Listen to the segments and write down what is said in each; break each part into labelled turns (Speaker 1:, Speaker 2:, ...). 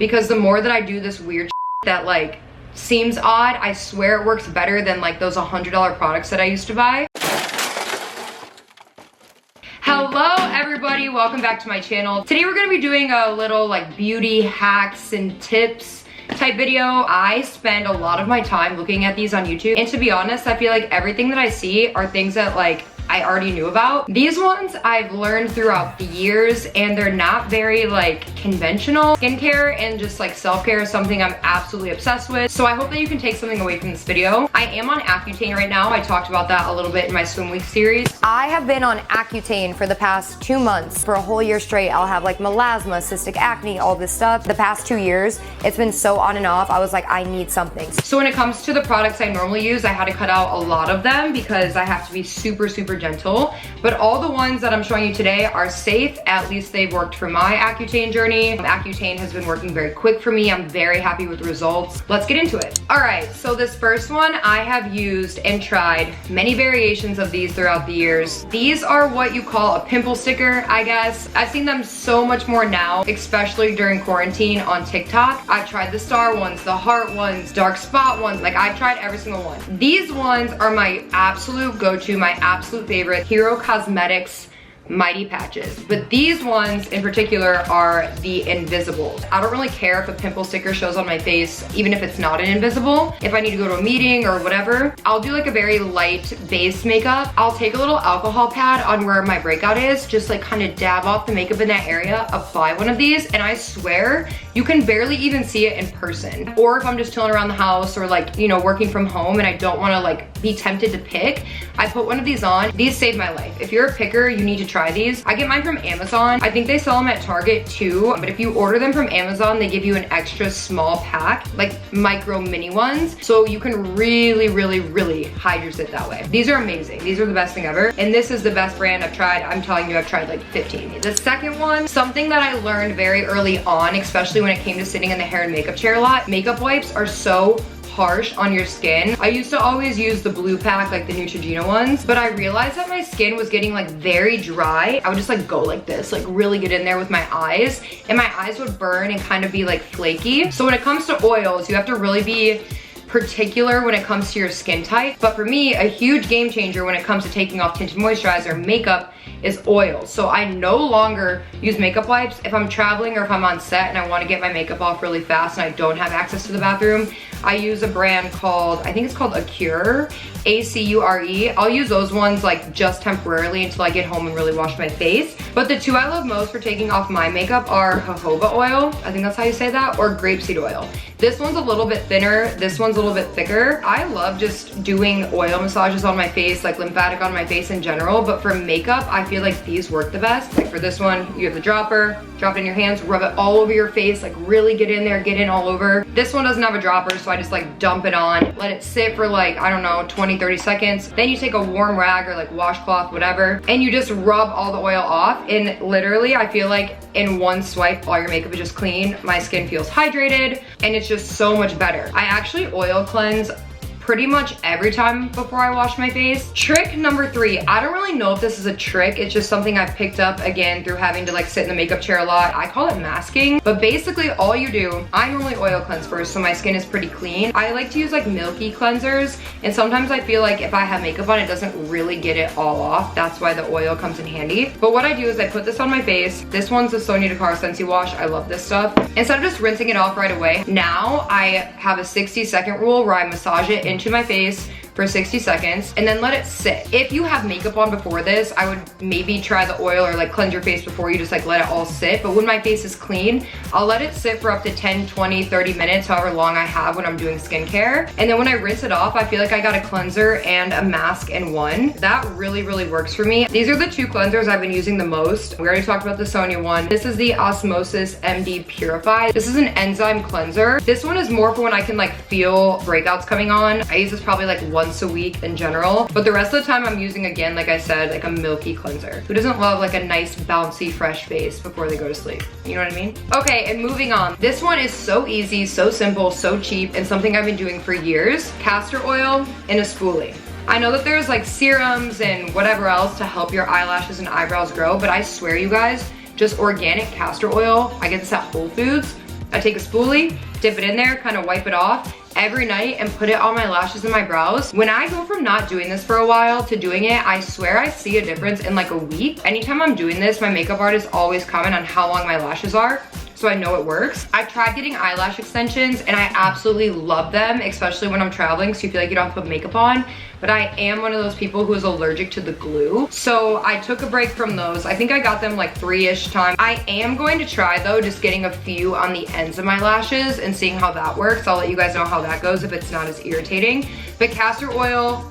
Speaker 1: because the more that I do this weird that like seems odd, I swear it works better than like those $100 products that I used to buy. Hello everybody, welcome back to my channel. Today we're gonna be doing a little like beauty hacks and tips type video. I spend a lot of my time looking at these on YouTube, and to be honest, I feel like everything that I see are things that like I already knew about. These ones I've learned throughout the years, and they're not very like conventional. Skincare and just like self-care is something I'm absolutely obsessed with. So I hope that you can take something away from this video. I am on Accutane right now. I talked about that a little bit in my swim week series.
Speaker 2: I have been on Accutane for the past 2 months. For a whole year straight, I'll have like melasma, cystic acne, all this stuff. The past 2 years, it's been so on and off. I was like, I need something.
Speaker 1: So when it comes to the products I normally use, I had to cut out a lot of them because I have to be super gentle. But all the ones that I'm showing you today are safe. At least they've worked for my Accutane journey. Accutane has been working very quick for me. I'm very happy with the results. Let's get into it. All right, so this first one I have used and tried many variations of these throughout the years. These are what you call a pimple sticker, I guess. I've seen them so much more now, especially during quarantine on TikTok. I've tried the star ones, the heart ones, dark spot ones. Like I've tried every single one. These ones are my absolute go-to, my absolute favorite. Hero Cosmetics Mighty Patches. But these ones in particular are the invisibles. I don't really care if a pimple sticker shows on my face, even if it's not an invisible. If I need to go to a meeting or whatever, I'll do like a very light base makeup. I'll take a little alcohol pad on where my breakout is, just like kind of dab off the makeup in that area, apply one of these, and I swear you can barely even see it in person. Or if I'm just chilling around the house or like, you know, working from home and I don't want to like be tempted to pick, I put one of these on. These save my life. If you're a picker, you need to try these. I get mine from Amazon. I think they sell them at Target too, but if you order them from Amazon, they give you an extra small pack, like micro mini ones, so you can really hide your sit that way. These are amazing. These are the best thing ever, and this is the best brand I've tried. I'm telling you, I've tried like 15. The second one, something that I learned very early on, especially when it came to sitting in the hair and makeup chair a lot, makeup wipes are so harsh on your skin. I used to always use the blue pack, like the Neutrogena ones, but I realized that my skin was getting like very dry. I would just like go like this, like really get in there with my eyes, and my eyes would burn and kind of be like flaky. So when it comes to oils, you have to really be particular when it comes to your skin type. But for me, a huge game changer when it comes to taking off tinted moisturizer makeup is oil. So I no longer use makeup wipes if I'm traveling or if I'm on set and I want to get my makeup off really fast and I don't have access to the bathroom. I use a brand called, I think it's called Acure, A-C-U-R-E. I'll use those ones like just temporarily until I get home and really wash my face. But the two I love most for taking off my makeup are jojoba oil, I think that's how you say that, or grapeseed oil. This one's a little bit thinner, this one's a little bit thicker. I love just doing oil massages on my face, like lymphatic on my face in general, but for makeup, I feel like these work the best. Like for this one, you have the dropper, drop it in your hands, rub it all over your face, like really get in there, get in all over. This one doesn't have a dropper, so I just like dump it on, let it sit for like, I don't know, 20-30 seconds. Then you take a warm rag or like washcloth, whatever, and you just rub all the oil off, and literally I feel like in one swipe all your makeup is just clean. My skin feels hydrated and it's just so much better. I actually oil cleanse pretty much every time before I wash my face. Trick number 3, I don't really know if this is a trick, it's just something I've picked up again through having to like sit in the makeup chair a lot. I call it masking, but basically all you do, I normally oil cleanse first so my skin is pretty clean. I like to use like milky cleansers, and sometimes I feel like if I have makeup on, it doesn't really get it all off. That's why the oil comes in handy. But what I do is I put this on my face. This one's the Sonia Dakar Sensi Wash. I love this stuff. Instead of just rinsing it off right away, now I have a 60-second rule where I massage it into my face for 60 seconds and then let it sit. If you have makeup on before this, I would maybe try the oil or like cleanse your face before you just like let it all sit. But when my face is clean, I'll let it sit for up to 10, 20, 30 minutes, however long I have when I'm doing skincare. And then when I rinse it off, I feel like I got a cleanser and a mask in one. That really works for me. These are the two cleansers I've been using the most. We already talked about the Sonia one. This is the Osmosis MD Purify. This is an enzyme cleanser. This one is more for when I can like feel breakouts coming on. I use this probably like once a week in general, but the rest of the time I'm using, again, like I said, like a milky cleanser. Who doesn't love like a nice bouncy fresh face before they go to sleep? You know what I mean? Okay, and moving on. This one is so easy, so simple, so cheap, and something I've been doing for years. Castor oil in a spoolie. I know that there's like serums and whatever else to help your eyelashes and eyebrows grow, but I swear you guys, just organic castor oil, I get this at Whole Foods, I take a spoolie, dip it in there, kind of wipe it off every night and put it on my lashes and my brows. When I go from not doing this for a while to doing it, I swear I see a difference in like a week. Anytime I'm doing this, my makeup artist always comment on how long my lashes are, so I know it works. I've tried getting eyelash extensions and I absolutely love them, especially when I'm traveling, so you feel like you don't have to put makeup on. But I am one of those people who is allergic to the glue. So I took a break from those. I think I got them like 3-ish times. I am going to try though, just getting a few on the ends of my lashes and seeing how that works. I'll let you guys know how that goes if it's not as irritating. But castor oil,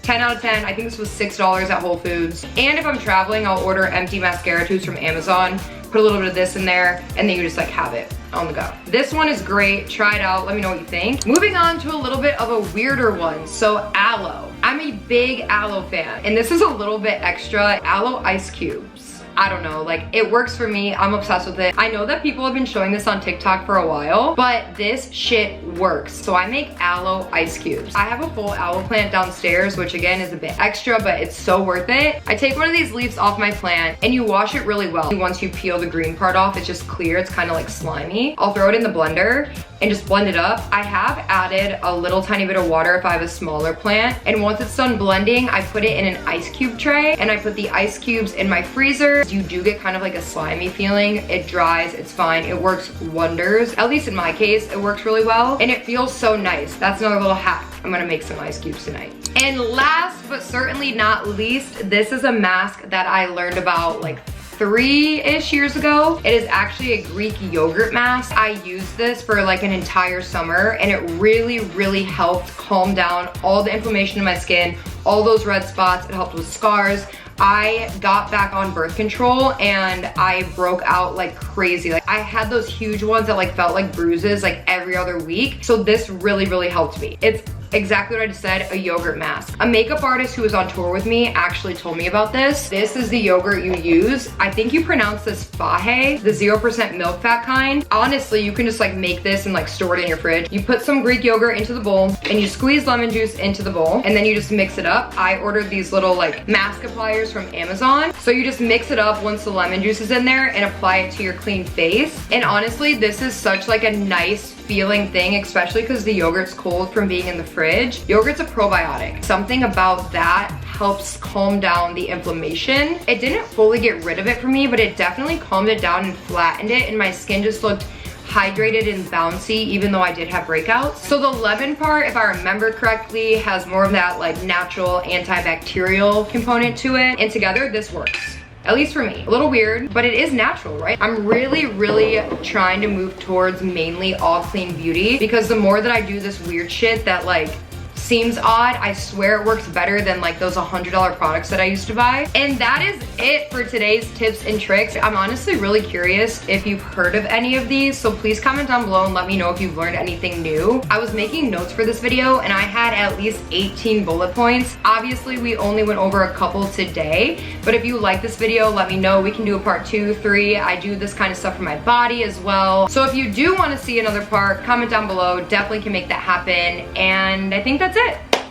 Speaker 1: 10 out of 10. I think this was $6 at Whole Foods. And if I'm traveling, I'll order empty mascara tubes from Amazon, put a little bit of this in there, and then you just like have it on the go. This one is great. Try it out. Let me know what you think. Moving on to a little bit of a weirder one. So aloe. I'm a big aloe fan, and this is a little bit extra. Aloe ice cubes. I don't know, like it works for me. I'm obsessed with it. I know that people have been showing this on TikTok for a while, but this shit works. So I make aloe ice cubes. I have a full aloe plant downstairs, which again is a bit extra, but it's so worth it. I take one of these leaves off my plant and you wash it really well. Once you peel the green part off, it's just clear. It's kind of like slimy. I'll throw it in the blender and just blend it up. I have added a little tiny bit of water if I have a smaller plant. And once it's done blending, I put it in an ice cube tray and I put the ice cubes in my freezer. You do get kind of like a slimy feeling. It dries, it's fine. It works wonders. At least in my case, it works really well. And it feels so nice. That's another little hack. I'm gonna make some ice cubes tonight. And last but certainly not least, this is a mask that I learned about like 3-ish years ago. It is actually a Greek yogurt mask. I used this for like an entire summer and it really, really helped calm down all the inflammation in my skin, all those red spots. It helped with scars. I got back on birth control and I broke out like crazy. Like I had those huge ones that like felt like bruises like every other week. So this really, really helped me. It's exactly what I just said, a yogurt mask. A makeup artist who was on tour with me actually told me about this. This is the yogurt you use. I think you pronounce this fahe, the 0% milk fat kind. Honestly, you can just like make this and like store it in your fridge. You put some Greek yogurt into the bowl and you squeeze lemon juice into the bowl and then you just mix it up. I ordered these little like mask appliers from Amazon. So you just mix it up once the lemon juice is in there and apply it to your clean face. And honestly, this is such like a nice feeling thing, especially because the yogurt's cold from being in the fridge. Yogurt's a probiotic. Something about that helps calm down the inflammation. It didn't fully get rid of it for me, but it definitely calmed it down and flattened it, and my skin just looked hydrated and bouncy even though I did have breakouts. So the lemon part, if I remember correctly, has more of that like natural antibacterial component to it, and together this works. At least for me. A little weird, but it is natural, right? I'm really, really trying to move towards mainly all clean beauty, because the more that I do this weird shit that like seems odd, I swear it works better than like those $100 products that I used to buy. And that is it for today's tips and tricks. I'm honestly really curious if you've heard of any of these, so please comment down below and let me know if you've learned anything new. I was making notes for this video and I had at least 18 bullet points. Obviously, we only went over a couple today, but if you like this video, let me know. We can do a part 2, 3. I do this kind of stuff for my body as well. So if you do want to see another part, comment down below. Definitely can make that happen. And I think that's it.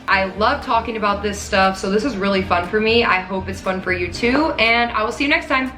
Speaker 1: I love talking about this stuff, so this is really fun for me. I hope it's fun for you too, and I will see you next time.